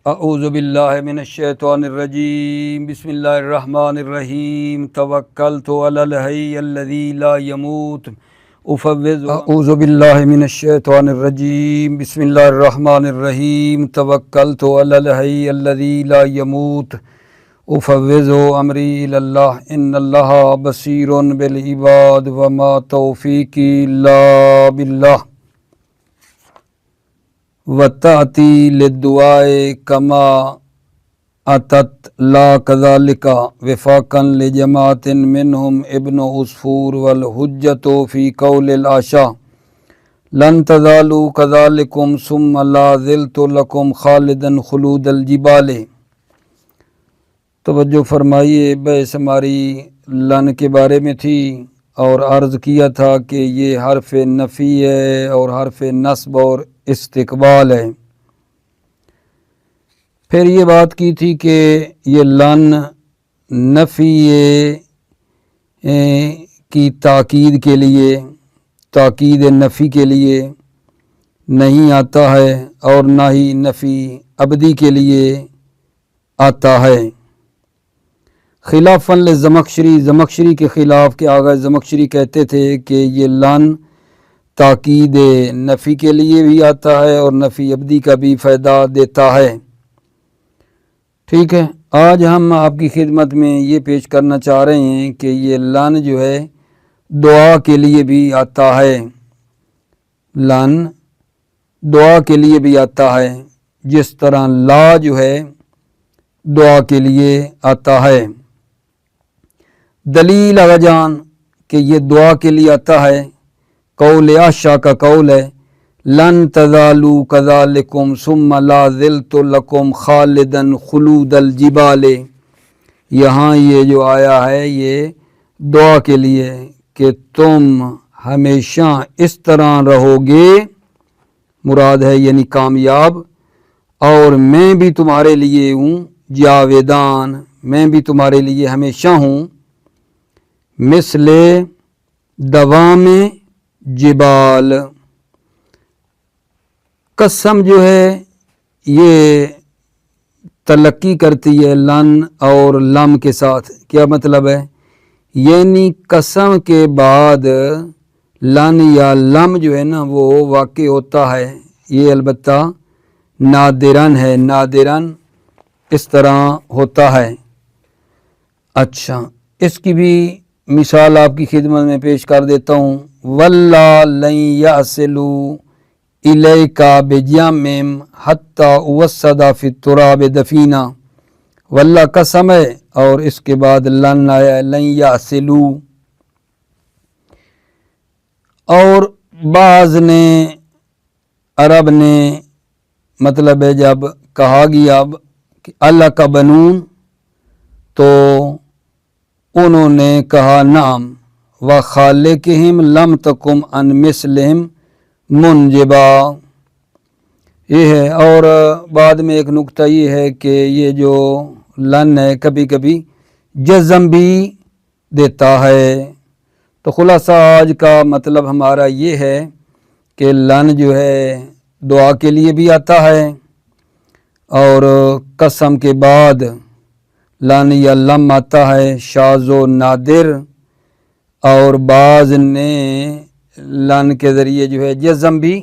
اعوذ باللہ من الشیطان الرجیم بسم اللہ الرحمن الرحیم توکلت علی الحی الذی لا يموت اعوذ باللہ من الشیطان الرجیم بسم اللہ الرحمن الرحیم توکلت علی الحی الذی لا يموت افوض امری الی اللہ ان اللہ بصیر بالعباد وما توفیقی الا باللہ وَتَأْتِي لِلدُّعَاءِ كَمَا أَتَتْ لَا كَذَلِكَ وِفَاقًا لِجَمَاعَةٍ مِّنْهُمْ ابْنُ عصفور وَالْحُجَّةُ فِي قَوْلِ الْعَشَاءِ لَن تَزَالُوا كَذَلِكُمْ ثُمَّ لَا زِلْتُ لَكُمْ خَالِدًا خُلُودَ الْجِبَالِ۔ توجہ فرمائیے، بحث ہماری لن کے بارے میں تھی اور عرض کیا تھا کہ یہ حرف نفی ہے اور حرف نصب اور استقبال ہے۔ پھر یہ بات کی تھی کہ یہ لن نفی کی تاکید کے لیے، تاکید نفی کے لیے نہیں آتا ہے اور نہ ہی نفی ابدی کے لیے آتا ہے۔ خلافاً لزمخشری، زمخشری کے خلاف کہ آغا زمخشری کہتے تھے کہ یہ لن تاکید نفی کے لیے بھی آتا ہے اور نفی ابدی کا بھی فائدہ دیتا ہے۔ ٹھیک ہے، آج ہم آپ کی خدمت میں یہ پیش کرنا چاہ رہے ہیں کہ یہ لن جو ہے دعا کے لیے بھی آتا ہے۔ لن دعا کے لیے بھی آتا ہے، جس طرح لا جو ہے دعا کے لیے آتا ہے۔ دلیل آغا جان کہ یہ دعا کے لیے آتا ہے، قول عشاء کا قول ہے لن تزالوا کذالکم ثم لا زلت لکم خالدا خلود الجبال۔ یہاں یہ جو آیا ہے یہ دعا کے لیے کہ تم ہمیشہ اس طرح رہو گے، مراد ہے یعنی کامیاب، اور میں بھی تمہارے لیے ہوں جاویدان، میں بھی تمہارے لیے ہمیشہ ہوں، مثل دوام جبال۔ قسم جو ہے یہ تلقی کرتی ہے لن اور لم کے ساتھ۔ کیا مطلب ہے؟ یعنی قسم کے بعد لن یا لم جو ہے نا وہ واقع ہوتا ہے، یہ البتہ نادرن ہے، نادرن اس طرح ہوتا ہے۔ اچھا، اس کی بھی مثال آپ کی خدمت میں پیش کر دیتا ہوں۔ وَاللَّهَ لَن يَصِلُوا إِلَيْكَ بِجَمْعٍ حَتَّى أُوَسَّدَ فِي التُّرَابِ دَفِينًا۔ واللہ قسم ہے، اور اس کے بعد لن آیا ہے، لن يَصِلُوا۔ اور بعض نے، عرب نے، مطلب ہے جب کہا گیا اب کہ اللہ کا بنون، تو انہوں نے کہا نعم وَخَالِقِهِمْ لَمْ تَكُمْ عَنْ مِثْلِهِمْ مُنْجِبًا۔ یہ ہے، اور بعد میں ایک نکتہ یہ ہے کہ یہ جو لن ہے کبھی کبھی جزم بھی دیتا ہے۔ تو خلاصہ آج کا مطلب ہمارا یہ ہے کہ لن جو ہے دعا کے لیے بھی آتا ہے، اور قسم کے بعد لن یا لم آتا ہے، شاذ و نادر، اور بعض نے لن کے ذریعے جو ہے جزم بھی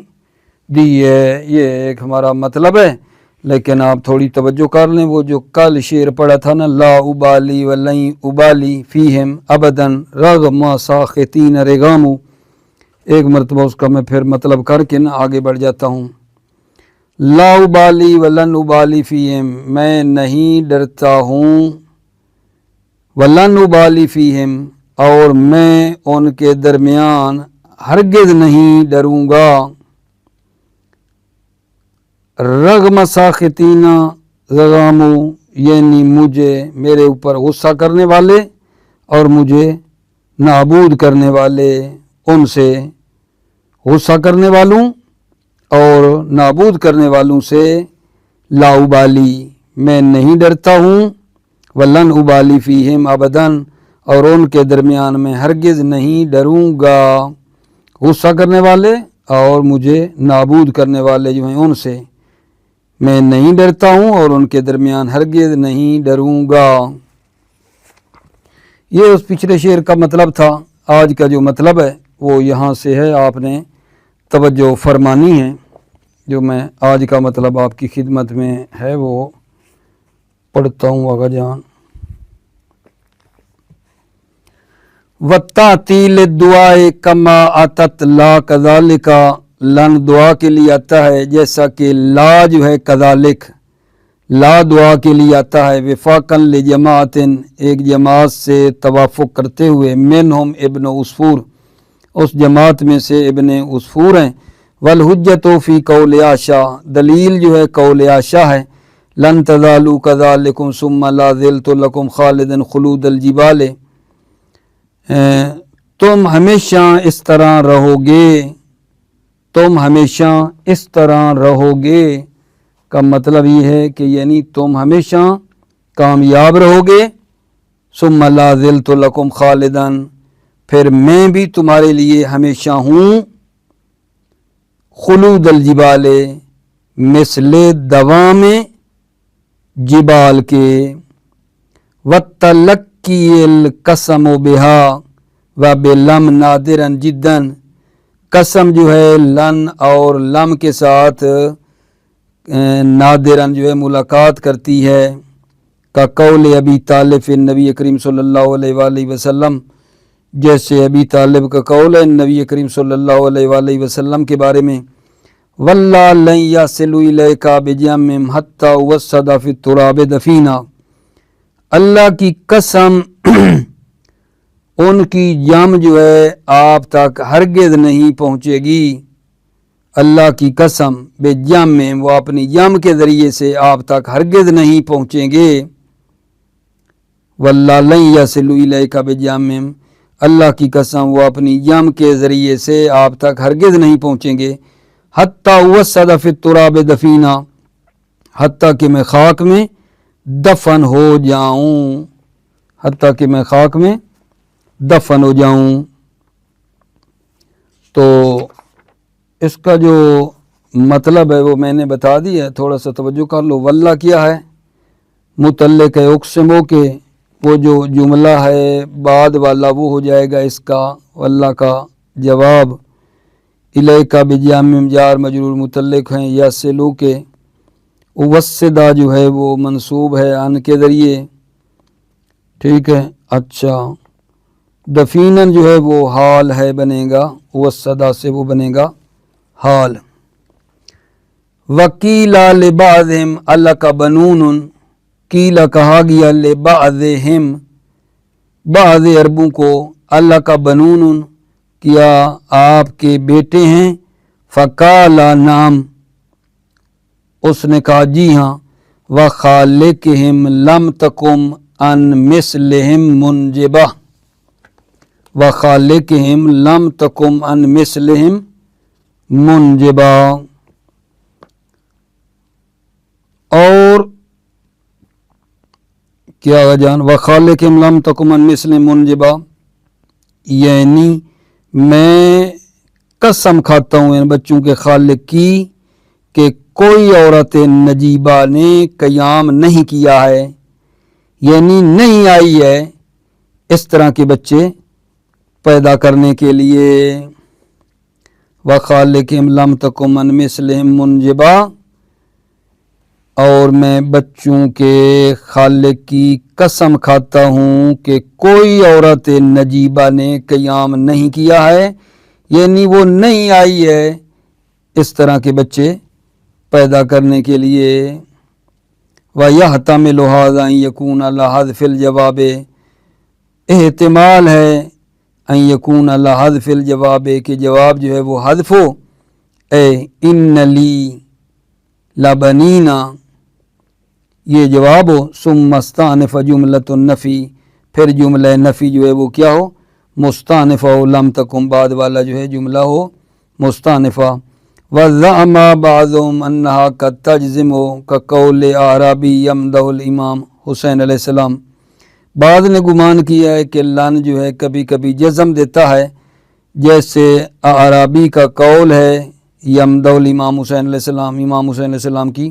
دی ہے۔ یہ ایک ہمارا مطلب ہے، لیکن آپ تھوڑی توجہ کر لیں، وہ جو کل شعر پڑھا تھا نا، لا ابالی ولن ابالی فیہم ابداً رغم ساخطین رغامو، ایک مرتبہ اس کا میں پھر مطلب کر کے نا آگے بڑھ جاتا ہوں۔ لا ابالی ولن ابالی فیہم، میں نہیں ڈرتا ہوں، ولن ابالی فیہم، اور میں ان کے درمیان ہرگز نہیں ڈروں گا، رغم ساخطین رغامو، یعنی مجھے، میرے اوپر غصہ کرنے والے اور مجھے نابود کرنے والے، ان سے غصہ کرنے والوں اور نابود کرنے والوں سے لا ابالی، میں نہیں ڈرتا ہوں، ولن ابالی فیہم ابداً، اور ان کے درمیان میں ہرگز نہیں ڈروں گا، غصہ کرنے والے اور مجھے نابود کرنے والے جو ہیں ان سے، میں نہیں ڈرتا ہوں اور ان کے درمیان ہرگز نہیں ڈروں گا۔ یہ اس پچھلے شعر کا مطلب تھا۔ آج کا جو مطلب ہے وہ یہاں سے ہے، آپ نے توجہ فرمانی ہے۔ جو میں آج کا مطلب آپ کی خدمت میں ہے وہ پڑھتا ہوں آقا جان۔ وَالتَّعْتِيلِ الدُّعَاءِ كَمَا أَتَتْ لَا كَذَلِكَ، لن دعا کے لیے آتا ہے جیسا کہ لا جو ہے کذالک، لا دعا کے لیے آتا ہے۔ وفاقاً لجماعت، ایک جماعت سے توافق کرتے ہوئے، منہم ابن عصفور، اس جماعت میں سے ابن عصفور ہیں۔ والحجت فی قول عائشہ، دلیل جو ہے قول عائشہ ہے۔ لن تزالوا کذالکم ثم لا ذلت لکم خالدا خلود الجبال، تم ہمیشہ اس طرح رہو گے، تم ہمیشہ اس طرح رہو گے کا مطلب یہ ہے کہ یعنی تم ہمیشہ کامیاب رہو گے۔ ثم لا ذلت لکم خالدا، پھر میں بھی تمہارے لیے ہمیشہ ہوں، خلود الجبال، مثل دوام جبال کے۔ وَالتَّلَقِّي الْقَسَمُ بِهَا وَبِلَمْ نَادِرًا جِدًّا، قسم جو ہے لن اور لم کے ساتھ نادراً جو ہے ملاقات کرتی ہے، کا قول ابی طالب نبی کریم صلی اللہ علیہ وآلہ وسلم، جیسے ابی طالب کا قول ہے نبی کریم صلی اللہ علیہ وآلہ وسلم کے بارے میں۔ واللہ لن یصل الیک بجم حتی وسد فی التراب دفینا، اللہ کی قسم ان کی جم جو ہے آپ تک ہرگز نہیں پہنچے گی۔ اللہ کی قسم بے جم میں، وہ اپنی جم کے ذریعے سے آپ تک ہرگز نہیں پہنچیں گے۔ واللہ لن یصل الیک بجم، اللہ کی قسم وہ اپنی جم کے ذریعے سے آپ تک ہرگز نہیں پہنچیں گے۔ حتی وسد فی التراب دفینا، حتیٰ کہ میں خاک میں دفن ہو جاؤں، حتیٰ کہ میں خاک میں دفن ہو جاؤں۔ تو اس کا جو مطلب ہے وہ میں نے بتا دیا ہے، تھوڑا سا توجہ کر لو۔ واللہ کیا ہے؟ متعلق ہے اقسمو کے، وہ جو جملہ ہے بعد والا وہ ہو جائے گا اس کا واللہ کا جواب۔ الیکا بجام جار مجرور متعلق ہیں یا سلو کے، وسدہ جو ہے وہ منصوب ہے ان کے ذریعے، ٹھیک ہے۔ اچھا، دفینن جو ہے وہ حال ہے بنے گا، وسدہ سے وہ بنے گا حال۔ وکیلا لبعضہم الک بنون، کیلا کہا گیا لبعضہم بعض عربوں کو، الک بنون کیا آپ کے بیٹے ہیں، فقالا نام، اس نے کہا جی ہاں، وخالقہم لم تکم ان مثلہم منجبہ، وخالقہم لم تکم ان مثلہم منجبہ۔ اور کیا جان، وخالقہم لم تکم ان مثلہم منجبہ، یعنی میں قسم کھاتا ہوں ان بچوں کے خالق کی کہ کوئی عورت نجیبہ نے قیام نہیں کیا ہے، یعنی نہیں آئی ہے اس طرح کے بچے پیدا کرنے کے لیے۔ وَخَالِقِهِمْ لَمْ تَكُنْ مِنْ مِثْلِهِمْ مُنْجِبًا، اور میں بچوں کے خالق کی قسم کھاتا ہوں کہ کوئی عورت نجیبہ نے قیام نہیں کیا ہے، یعنی وہ نہیں آئی ہے اس طرح کے بچے پیدا کرنے کے لیے۔ وَيَحْتَمِلُ هَذَا أَنْ يَكُونَ عَلَى حَذْفِ الْجَوَابِ، احتمال ہے ان یکون علی حذف الجواب، کہ جواب جو ہے وہ حذف ہو، اے ان لی لبنینا، یہ جواب ہو، ثم استانف جملۃ النفی، پھر جملہ نفی جو ہے وہ کیا ہو، مستانفہ ہو، لم تکن بعد والا جو ہے جملہ ہو مستانفہ۔ وَزَعَمَ بَعْضُهُمْ أَنَّهَا قَدْ تَجْزِمُ كَقَوْلِ أَعْرَابِيٍّ يَمْدَحُ الْإِمَامَ حسین علیہ السلام، بعض نے گمان کیا ہے کہ لن جو ہے کبھی کبھی جزم دیتا ہے، جیسے اعرابی کا قول ہے یمدح الامام حسین علیہ السلام، امام حسین علیہ السلام کی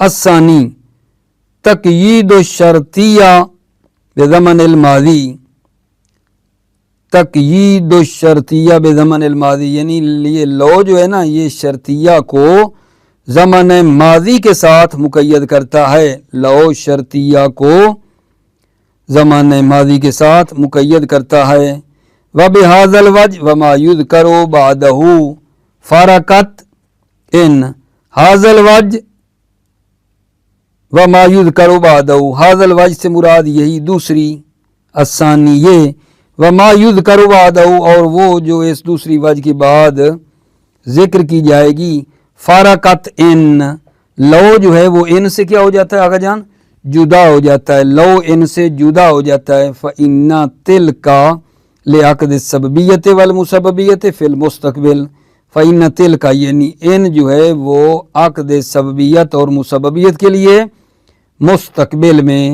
الثانی تقیید الشرطیہ بضمن الماضی، تقیید الشرطیہ بضمن الماضی، یعنی یہ لو جو ہے نا یہ شرطیہ کو زمن ماضی کے ساتھ مقید کرتا ہے، لو شرطیہ کو زمان ماضی کے ساتھ مقید کرتا ہے۔ وَبِهَذَا الْوَجْهِ وَمَا يُذْكَرُ بَعْدَهُ فَرَقَتْ إِنْ هَذَا الْوَجْهِ وَمَا يُذْكَرُ بَعْدَهُ، هَذَا الْوَجْهِ سے مراد یہی دوسری الثانی یہ، وَمَا يُذْكَرُ بَعْدَهُ اور وہ جو اس دوسری وجہ کے بعد ذکر کی جائے گی، فَرَقَتْ إِنْ، لو جو ہے وہ ان سے کیا ہو جاتا ہے آقا جان؟ جدا ہو جاتا ہے، لو ان سے جدا ہو جاتا ہے۔ فَإِنَّ تِلْكَ لِعَقْدِ السَّبَبِيَّةِ وَالْمُسَبَّبِيَّةِ فِي الْمُسْتَقْبِلِ، فَإِنَّ تِلْكَ یعنی ان جو ہے وہ عقد سببیت اور مسببیت کے لیے مستقبل میں،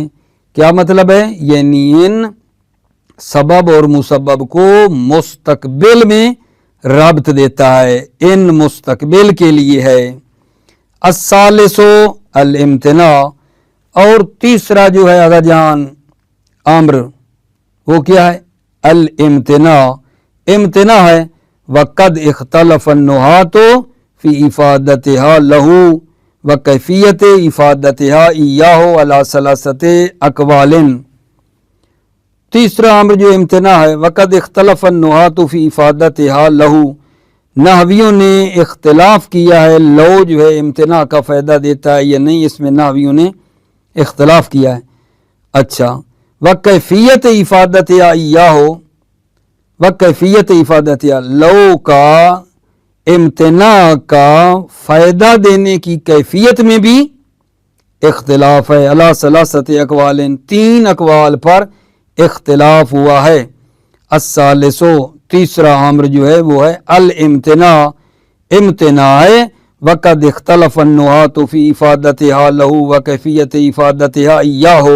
کیا مطلب ہے؟ یعنی ان سبب اور مسبب کو مستقبل میں ربط دیتا ہے، ان مستقبل کے لیے ہے۔ الثالث الامتناع، اور تیسرا جو ہے آقا جان امر وہ کیا ہے؟ الامتناع، امتناع ہے۔ وقد اختلف النحاة فی افادتها له وکیفیت افادتها ایاہ علی ثلاثۃ اقوال، تیسرا امر جو امتناع ہے، وقد اختلف النحاة فی افادتها له، نحویوں نے اختلاف کیا ہے، لو جو ہے امتناع کا فائدہ دیتا ہے یا نہیں، اس میں نحویوں نے اختلاف کیا ہے۔ اچھا، وکیفیت افادتها ایاہ، وکیفیت افادتها، لو کا امتناع کا فائدہ دینے کی کیفیت میں بھی اختلاف ہے، علی ثلاثۃ اقوال، تین اقوال پر اختلاف ہوا ہے۔ الثالث، تیسرا امر جو ہے وہ ہے الامتناع، امتناع ہے۔ وقد اختلف النحاة فی افادتها له وکیفیت افادتها ایاہ،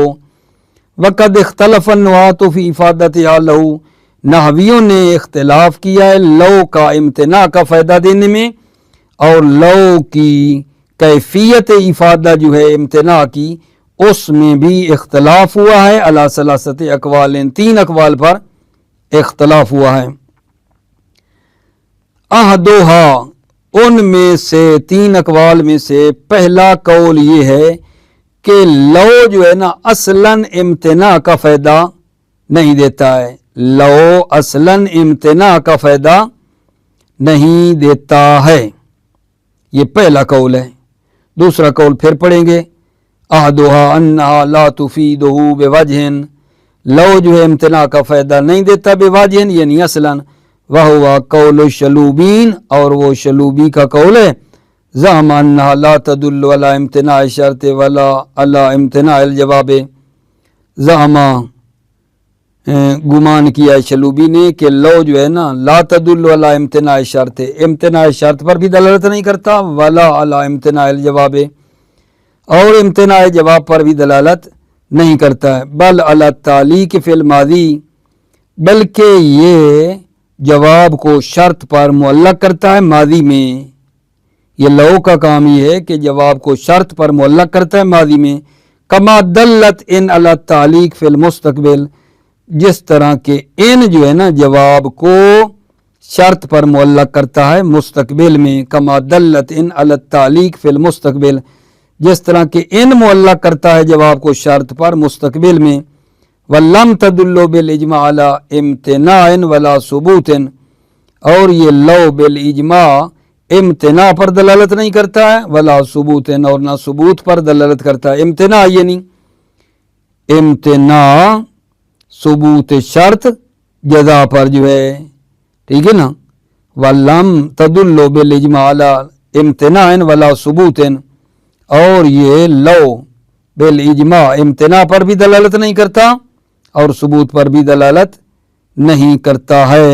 وقد اختلف النحاة فی افادتها له، نحویوں نے اختلاف کیا ہے لو کا امتناع کا فائدہ دینے میں، اور لو کی کیفیت افادہ جو ہے امتناع کی اس میں بھی اختلاف ہوا ہے، علی ثلاثۃ اقوال، تین اقوال پر اختلاف ہوا ہے۔ احدھا، ان میں سے تین اقوال میں سے پہلا قول یہ ہے کہ لو جو ہے نا اصلاً امتناع کا فائدہ نہیں دیتا ہے، لو اصلاً امتناع کا فائدہ نہیں دیتا ہے، یہ پہلا قول ہے۔ دوسرا قول پھر پڑھیں گے، احدھا انہا لا تفیدہ بوجہ، لو جو ہے امتناع کا فائدہ نہیں دیتا بوجہ یعنی اصلاً، وہو قول الشلوبین، اور وہ شلوبی کا قول ہے، زعم انہا لا تدل علی امتناع شرط ولا علی امتناع الجواب، زعم گمان کیا ہے شلوبی نے کہ لو جو ہے نا لا تدل علی امتناع شرط، امتناع شرط پر بھی دلالت نہیں کرتا، ولا علی امتناع الجواب، اور امتناع جواب پر بھی دلالت نہیں کرتا ہے، بل علی التعلیق فی الماضی، بلکہ یہ جواب کو شرط پر معلق کرتا ہے ماضی میں، یہ لو کا کام یہ ہے کہ جواب کو شرط پر معلق کرتا ہے ماضی میں، کما دلت ان علی التعلیق فی المستقبل، جس طرح کہ ان جو ہے نا جواب کو شرط پر معلق کرتا ہے مستقبل میں، کما دلت ان علی التعلیق فی المستقبل، جس طرح کہ ان معلق کرتا ہے جواب کو شرط پر مستقبل میں، وَلَمْ تَدُلُّ بِالْإِجْمَاعِ عَلَىٰ امْتِنَاعٍ وَلَا ثُبُوتٍ، اور یہ لو بالاجماع امتناع پر دلالت نہیں کرتا ہے، ولا ثبوت، اور نہ ثبوت پر دلالت کرتا ہے، امتناع یعنی امتناع ثبوت شرط جزا پر جو ہے، ٹھیک ہے نا، وَلَمْ تَدُلُّ بِالْإِجْمَاعِ عَلَىٰ امْتِنَاعٍ وَلَا ثُبُوتٍ، اور یہ لو بالاجماع امتناع پر بھی دلالت نہیں کرتا اور ثبوت پر بھی دلالت نہیں کرتا ہے۔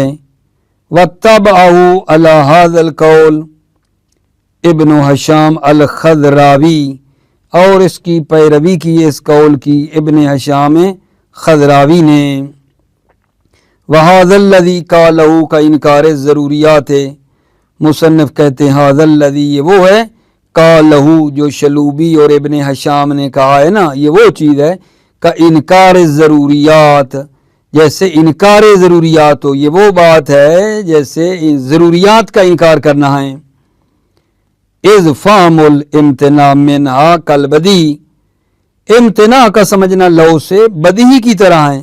وَاتَّبَعَهُ عَلَىٰ هَذَا الْقَوْلِ ابن ہشام الخضراوی، اور اس کی پیروی کی اس قول کی ابن ہشام خضراوی نے۔ وَهَذَا الَّذِي قَالَهُ کا انکار ضروریات ہے، مصنف کہتے ہیں هَذَا الَّذِي، یہ وہ ہے قالہو جو شلوبی اور ابن حشام نے کہا ہے نا، یہ وہ چیز ہے کا انکار ضروریات، جیسے انکار ضروریات ہو، یہ وہ بات ہے جیسے ضروریات کا انکار کرنا ہے۔ اذ فہم الامتناع منہا کالبدی، امتناع کا سمجھنا لو سے بدیہی کی طرح ہے۔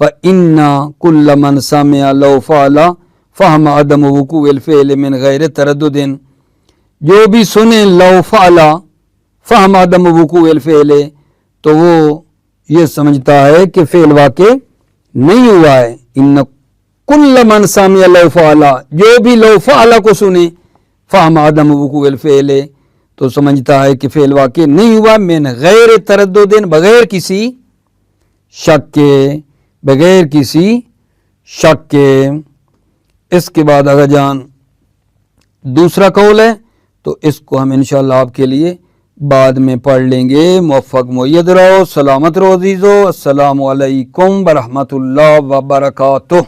فَإِنَّ كُلَّ مَنْ سَمِعَ لَوْ فَعَلَ فَهَمَ عَدَمُ وُقُوعِ الْفِعْلِ مِنْ غَيْرِ تَرَدُّدٍ، جو بھی سنے لو فعل فہم عدم وقوع الفعل، تو وہ یہ سمجھتا ہے کہ فعل واقع نہیں ہوا ہے۔ ان کل من سمع لو فعل، جو بھی لو فعل کو سنے فہم عدم وقوع الفعل، تو سمجھتا ہے کہ فعل واقع نہیں ہوا، من غیر تردد، بغیر کسی شک کے، بغیر کسی شک کے۔ اس کے بعد اگر جان دوسرا قول ہے تو اس کو ہم انشاءاللہ آپ کے لیے بعد میں پڑھ لیں گے۔ موفق مؤید رہو، سلامت رہو عزیزو، السلام علیکم ورحمۃ اللہ وبرکاتہ۔